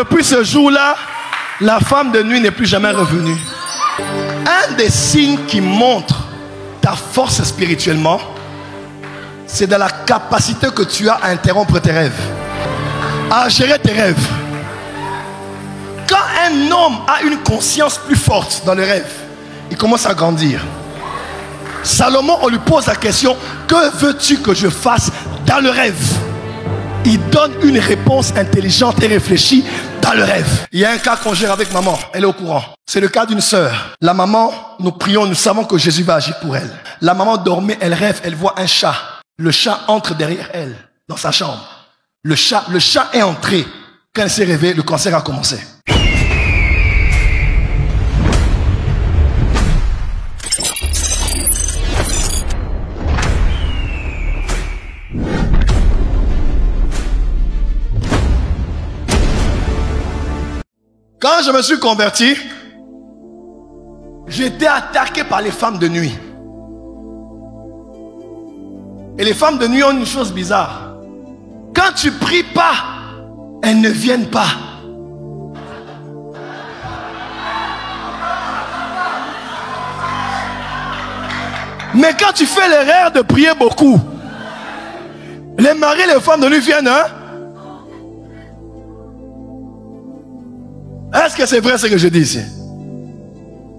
Depuis ce jour-là, la femme de nuit n'est plus jamais revenue. Un des signes qui montre ta force spirituellement, c'est de la capacité que tu as à interrompre tes rêves, à gérer tes rêves. Quand un homme a une conscience plus forte dans le rêve, il commence à grandir. Salomon, on lui pose la question, que veux-tu que je fasse dans le rêve? Il donne une réponse intelligente et réfléchie dans le rêve. Il y a un cas qu'on gère avec maman, elle est au courant. C'est le cas d'une sœur. La maman, nous prions, nous savons que Jésus va agir pour elle. La maman dormait, elle rêve, elle voit un chat. Le chat entre derrière elle, dans sa chambre. Le chat est entré. Quand elle s'est réveillée, le cancer a commencé. Quand je me suis converti, j'étais attaqué par les femmes de nuit. Et les femmes de nuit ont une chose bizarre. Quand tu pries pas, elles ne viennent pas. Mais quand tu fais l'erreur de prier beaucoup, les maris et les femmes de nuit viennent, hein? Est-ce que c'est vrai ce que je dis ici?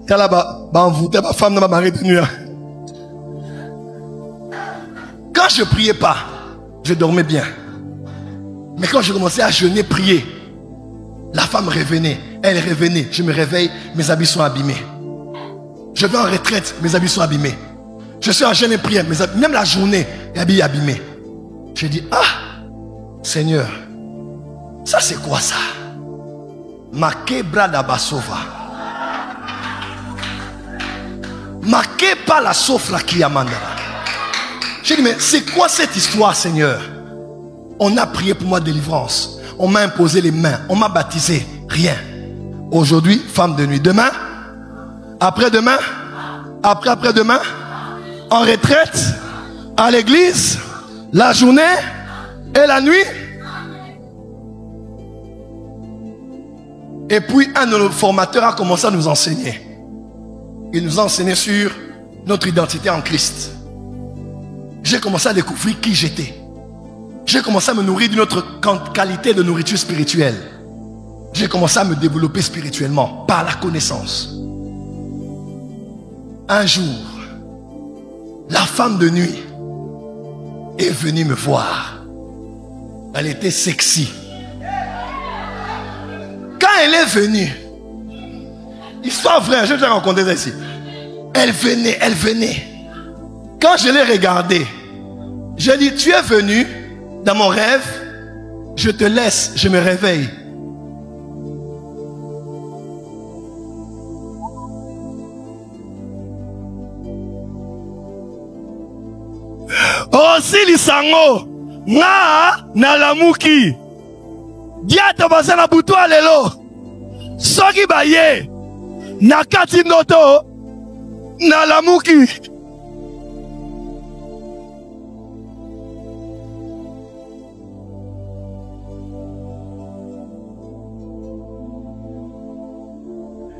Quand ma femme n'a pas marié de nuit. Quand je ne priais pas, je dormais bien. Mais quand je commençais à jeûner, prier, la femme revenait. Elle revenait. Je me réveille, mes habits sont abîmés. Je vais en retraite, mes habits sont abîmés. Je suis en jeûne et prière, même la journée, les habits abîmés. Je dis, ah, Seigneur, ça c'est quoi ça? Make brada basova. Make pas la sofla qui amandara. J'ai dit, mais c'est quoi cette histoire, Seigneur? On a prié pour moi délivrance. On m'a imposé les mains. On m'a baptisé. Rien. Aujourd'hui, femme de nuit. Demain? Après-demain? Après-après-demain? En retraite? À l'église? La journée? Et la nuit? Et puis un de nos formateurs a commencé à nous enseigner. Il nous a enseigné sur notre identité en Christ. J'ai commencé à découvrir qui j'étais. J'ai commencé à me nourrir d'une autre qualité de nourriture spirituelle. J'ai commencé à me développer spirituellement par la connaissance. Un jour, la femme de nuit est venue me voir. Elle était sexy. Quand elle est venue, histoire vraie, je vais te raconter ça ici. Elle venait. Quand je l'ai regardée, j'ai dit, tu es venu dans mon rêve, je te laisse, je me réveille. Aussi lisango, nga na lamuki. Diata basa na butu alelo. Soki baye, na kati noto, na lamuki.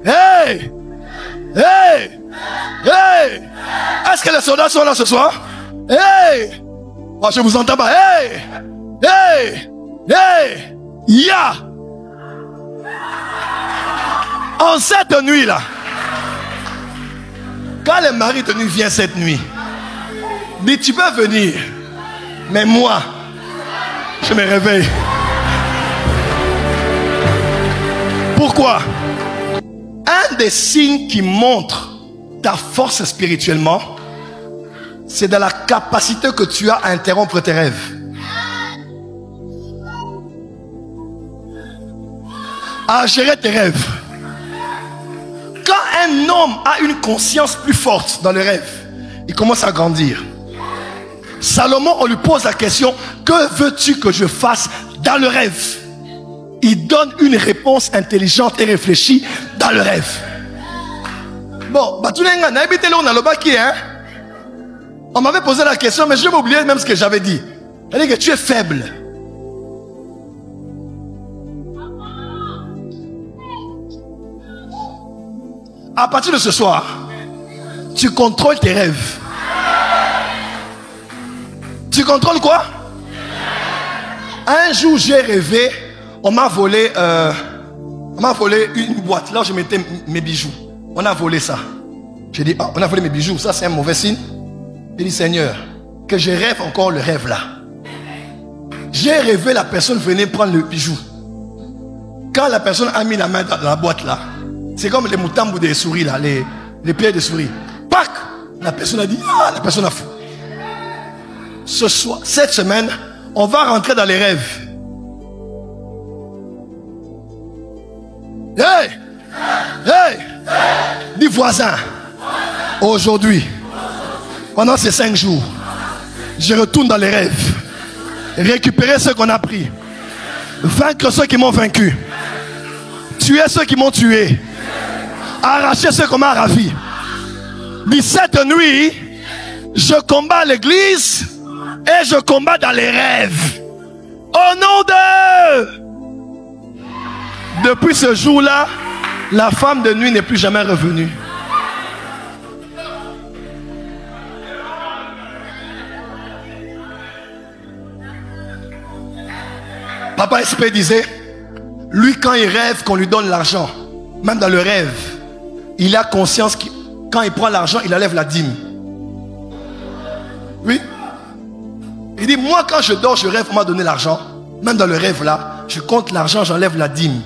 Hey! Hey! Hey! Est-ce que les soldats sont là ce soir? Hey! Moi, je vous entends pas. Hey! Hey! Hey! Ya! En cette nuit-là, quand le mari de nuit vient cette nuit, dit, tu peux venir, mais moi, je me réveille. Pourquoi? Un des signes qui montre ta force spirituellement, c'est de la capacité que tu as à interrompre tes rêves, à gérer tes rêves. Quand un homme a une conscience plus forte dans le rêve, il commence à grandir. Salomon, on lui pose la question, que veux-tu que je fasse dans le rêve? Il donne une réponse intelligente et réfléchie dans le rêve. Bon, on m'avait posé la question, mais je vais oublier même ce que j'avais dit. Elle dit que tu es faible. À partir de ce soir, tu contrôles tes rêves. Tu contrôles quoi? Un jour, j'ai rêvé, on m'a volé une boîte. Là où je mettais mes bijoux. On a volé ça. J'ai dit, oh, on a volé mes bijoux, ça c'est un mauvais signe. J'ai dit, Seigneur, que je rêve encore le rêve là. J'ai rêvé, la personne venait prendre le bijou. Quand la personne a mis la main dans la boîte là, c'est comme les moutambous des souris là, les pieds des souris. Pac! La personne a dit, ah, la personne a fou. Ce soir, cette semaine, on va rentrer dans les rêves. Hey! Hey! Dis voisin, aujourd'hui, pendant ces 5 jours, je retourne dans les rêves. Récupérer ce qu'on a pris. Vaincre ceux qui m'ont vaincu. Tuer ceux qui m'ont tué. Arracher ceux qu'on m'a ravi. Dis cette nuit, je combats l'église et je combats dans les rêves. Au nom de... Depuis ce jour-là, la femme de nuit n'est plus jamais revenue. Papa SP disait, lui quand il rêve qu'on lui donne l'argent, même dans le rêve, il a conscience que quand il prend l'argent, il enlève la dîme. Oui. Il dit, moi quand je dors, je rêve, on m'a donné l'argent. Même dans le rêve là, je compte l'argent, j'enlève la dîme.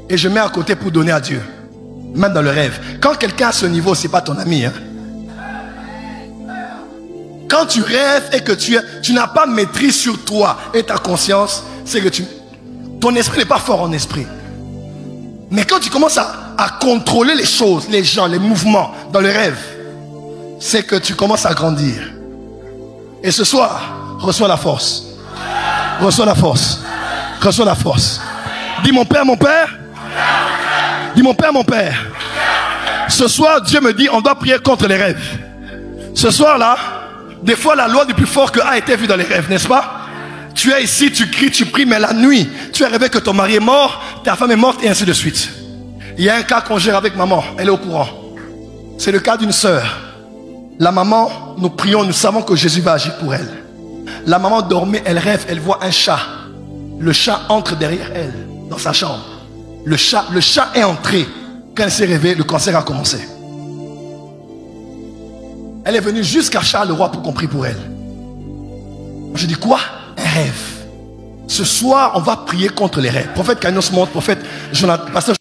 Et je mets à côté pour donner à Dieu. Même dans le rêve. Quand quelqu'un à ce niveau, c'est pas ton ami. Hein? Quand tu rêves et que tu n'as pas maîtrise sur toi et ta conscience, c'est que ton esprit n'est pas fort en esprit. Mais quand tu commences à contrôler les choses, les gens, les mouvements dans le rêve, c'est que tu commences à grandir. Et ce soir, reçois la force. Reçois la force. Reçois la force. Dis mon Père, mon Père. Dis mon Père, mon Père. Ce soir, Dieu me dit, on doit prier contre les rêves. Ce soir-là, des fois, la loi du plus fort que a été vue dans les rêves, n'est-ce pas? Tu es ici, tu cries, tu pries, mais la nuit, tu as rêvé que ton mari est mort, ta femme est morte, et ainsi de suite. Il y a un cas qu'on gère avec maman, elle est au courant. C'est le cas d'une sœur. La maman, nous prions, nous savons que Jésus va agir pour elle. La maman dormait, elle rêve, elle voit un chat. Le chat entre derrière elle, dans sa chambre. Le chat est entré. Quand elle s'est réveillée, le cancer a commencé. Elle est venue jusqu'à Charleroi pour qu'on prie pour elle. Je dis quoi? Un rêve. Ce soir, on va prier contre les rêves. Prophète Kainos monte, prophète Jonathan, pasteur